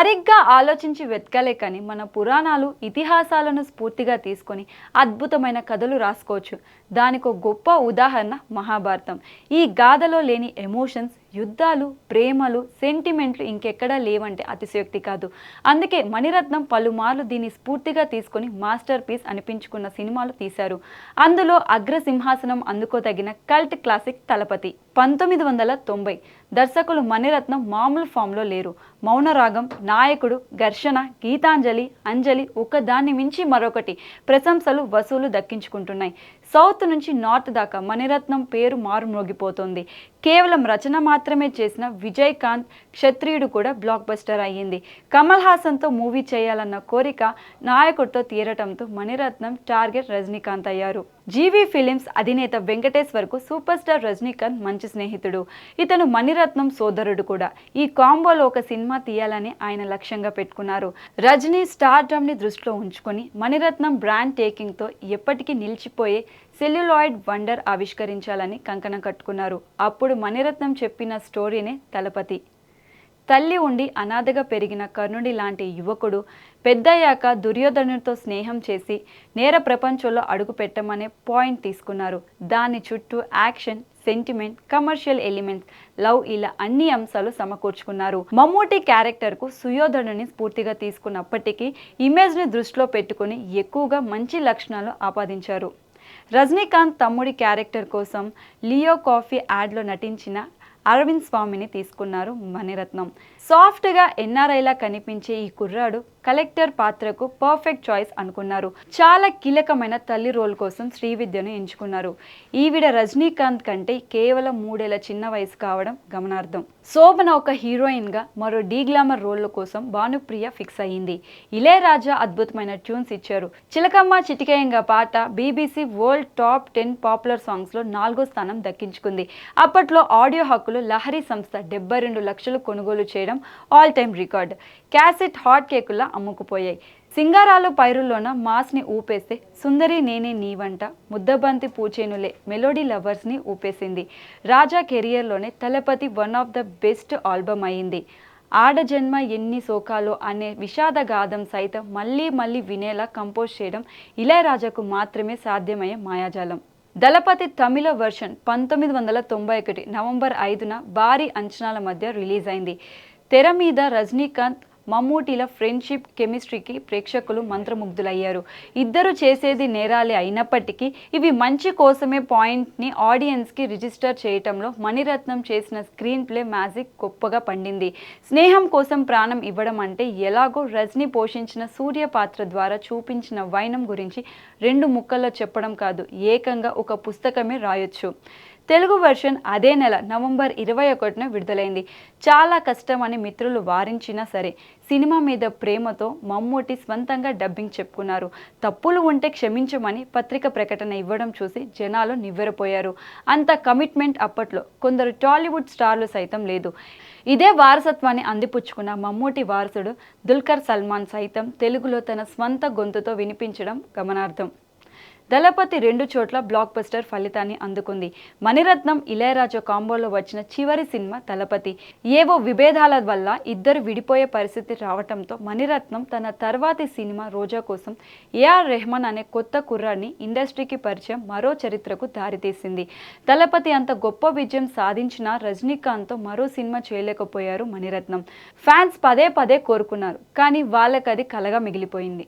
సరిగ్గా ఆలోచించి వెతకలే కానీ మన పురాణాలు ఇతిహాసాలను స్ఫూర్తిగా తీసుకొని అద్భుతమైన కథలు రాసుకోవచ్చు. దానికి ఒక గొప్ప ఉదాహరణ మహాభారతం. ఈ గాథలో లేని ఎమోషన్స్, యుద్ధాలు, ప్రేమలు, సెంటిమెంట్లు ఇంకెక్కడా లేవంటే అతిశయోక్తి కాదు. అందుకే మణిరత్నం పలుమార్లు దీన్ని స్ఫూర్తిగా తీసుకొని మాస్టర్ పీస్ అనిపించుకున్న సినిమాలు తీశారు. అందులో అగ్రసింహాసనం అందుకోదగిన కల్ట్ క్లాసిక్ తలపతి. 1990. దర్శకులు మణిరత్నం మామూలు ఫామ్లో లేరు. మౌనరాగం, నాయకుడు, ఘర్షణ, గీతాంజలి, అంజలి ఒకదాన్ని మించి మరొకటి ప్రశంసలు వసూలు దక్కించుకుంటున్నాయి. సౌత్ నుంచి నార్త్ దాకా మణిరత్నం పేరు మారుమోగిపోతుంది. కేవలం రచన మాత్రమే చేసిన విజయకాంత్ క్షత్రియుడు కూడా బ్లాక్ బస్టర్ అయ్యింది. కమల్ హాసన్తో మూవీ చేయాలన్న కోరిక నాయకుడితో తీరటంతో మణిరత్నం టార్గెట్ రజనీకాంత్ అయ్యారు. జీవీ ఫిలిమ్స్ అధినేత వెంకటేశ్వర్కు సూపర్ స్టార్ రజనీకాంత్ మంచి స్నేహితుడు. ఇతను మణిరత్నం సోదరుడు కూడా. ఈ కాంబోలో ఒక సినిమా తీయాలని ఆయన లక్ష్యంగా పెట్టుకున్నారు. రజనీ స్టార్డమ్ని దృష్టిలో ఉంచుకొని మణిరత్నం బ్రాండ్ టేకింగ్తో ఎప్పటికీ నిలిచిపోయే సెల్యులాయిడ్ వండర్ ఆవిష్కరించాలని కంకణం కట్టుకున్నారు. అప్పుడు మణిరత్నం చెప్పిన స్టోరీనే తలపతి. తల్లి ఉండి అనాథగా పెరిగిన కర్ణుడి లాంటి యువకుడు పెద్దయ్యాక దుర్యోధనుడితో స్నేహం చేసి నేర ప్రపంచంలో అడుగు పెట్టమనే పాయింట్ తీసుకున్నారు. దాని చుట్టూ action, sentiment, commercial elements, love ఇలా అన్ని అంశాలు సమకూర్చుకున్నారు. మమ్మూటి క్యారెక్టర్కు సుయోధనుని స్ఫూర్తిగా తీసుకున్నప్పటికీ ఇమేజ్ని దృష్టిలో పెట్టుకుని ఎక్కువగా మంచి లక్షణాలు ఆపాదించారు. రజనీకాంత్ తమ్ముడి క్యారెక్టర్ కోసం లియో కాఫీ యాడ్లో నటించిన అరవింద్ స్వామిని తీసుకున్నారు మణిరత్నం. సాఫ్ట్గా ఎన్ఆర్ఐలా కనిపించే ఈ కుర్రాడు కలెక్టర్ పాత్రకు పర్ఫెక్ట్ చాయిస్ అనుకున్నారు. చాలా కీలకమైన తల్లి రోల్ కోసం శ్రీవిద్యను ఎంచుకున్నారు. ఈవిడ రజనీకాంత్ కంటే కేవలం 3 ఏళ్ల చిన్న వయసు కావడం గమనార్థం. శోభన ఒక హీరోయిన్గా మరో డీ గ్లామర్ రోల్ కోసం భానుప్రియ ఫిక్స్ అయ్యింది. ఇళయరాజా అద్భుతమైన ట్యూన్స్ ఇచ్చారు. చిలకమ్మ చిటికేయంగా పాట బీబీసీ వరల్డ్ టాప్ 10 పాపులర్ సాంగ్స్లో 4వ స్థానం దక్కించుకుంది. అప్పట్లో ఆడియో హక్కులు లహరి సంస్థ 72 లక్షలు కొనుగోలు చేయడం all time record. Cassette hot కేకులా అమ్ముకుపోయాయి. సింగారాలు పైరుల్లోన మాస్ని ఊపేస్తే సుందరి నేనే నీవంట, ముద్దబంతి పూచేనులే మెలోడీ లవర్స్ని ఊపేసింది. రాజా కెరియర్లోనే Thalapathi one of the best album అయింది. ఆడజన్మ ఎన్ని శోకాలో అనే విషాద గాథం సైతం మళ్ళీ మళ్ళీ వినేలా కంపోజ్ చేయడం ఇళయరాజాకు మాత్రమే సాధ్యమయ్యే మాయాజాలం. దళపతి తమిళ వర్షన్ 1991 నవంబర్ 5న భారీ అంచనాల మధ్య రిలీజ్ అయింది. తెర మీద రజనీకాంత్, మమ్మూటిల ఫ్రెండ్షిప్, కెమిస్ట్రీకి ప్రేక్షకులు మంత్రముగ్ధులయ్యారు. ఇద్దరు చేసేది నేరాలే అయినప్పటికీ ఇవి మంచి కోసమే పాయింట్ని ఆడియన్స్కి రిజిస్టర్ చేయటంలో మణిరత్నం చేసిన స్క్రీన్ ప్లే మ్యాజిక్ గొప్పగా పండింది. స్నేహం కోసం ప్రాణం ఇవ్వడం అంటే ఎలాగో రజనీ పోషించిన సూర్య పాత్ర ద్వారా చూపించిన వైనం గురించి 2 ముక్కల్లో చెప్పడం కాదు, ఏకంగా ఒక పుస్తకమే రాయొచ్చు. తెలుగు వెర్షన్ అదే నెల నవంబర్ 21న విడుదలైంది. చాలా కష్టమని మిత్రులు వారించినా సరే సినిమా మీద ప్రేమతో మమ్మూటి స్వంతంగా డబ్బింగ్ చెప్పుకున్నారు. తప్పులు ఉంటే క్షమించమని పత్రిక ప్రకటన ఇవ్వడం చూసి జనాలు నివ్వెరపోయారు. అంత కమిట్మెంట్ అప్పట్లో కొందరు టాలీవుడ్ స్టార్లు సైతం లేదు. ఇదే వారసత్వాన్ని అందిపుచ్చుకున్న మమ్మూటి వారసుడు దుల్కర్ సల్మాన్ సైతం తెలుగులో తన స్వంత గొంతుతో వినిపించడం గమనార్థం. దళపతి 2 చోట్ల బ్లాక్ బస్టర్ ఫలితాన్ని అందుకుంది. మణిరత్నం ఇళయరాజా కాంబోలో వచ్చిన చివరి సినిమా తలపతి. ఏవో విభేదాల వల్ల ఇద్దరు విడిపోయే పరిస్థితి రావటంతో మణిరత్నం తన తర్వాతి సినిమా రోజా కోసం ఏఆర్ రెహమాన్ అనే కొత్త కుర్రాడిని ఇండస్ట్రీకి పరిచయం మరో చరిత్రకు దారితీసింది. దళపతి అంత గొప్ప విజయం సాధించినా రజనీకాంత్తో మరో సినిమా చేయలేకపోయారు మణిరత్నం. ఫ్యాన్స్ పదే పదే కోరుకున్నారు, కానీ వాళ్ళకది కలగా మిగిలిపోయింది.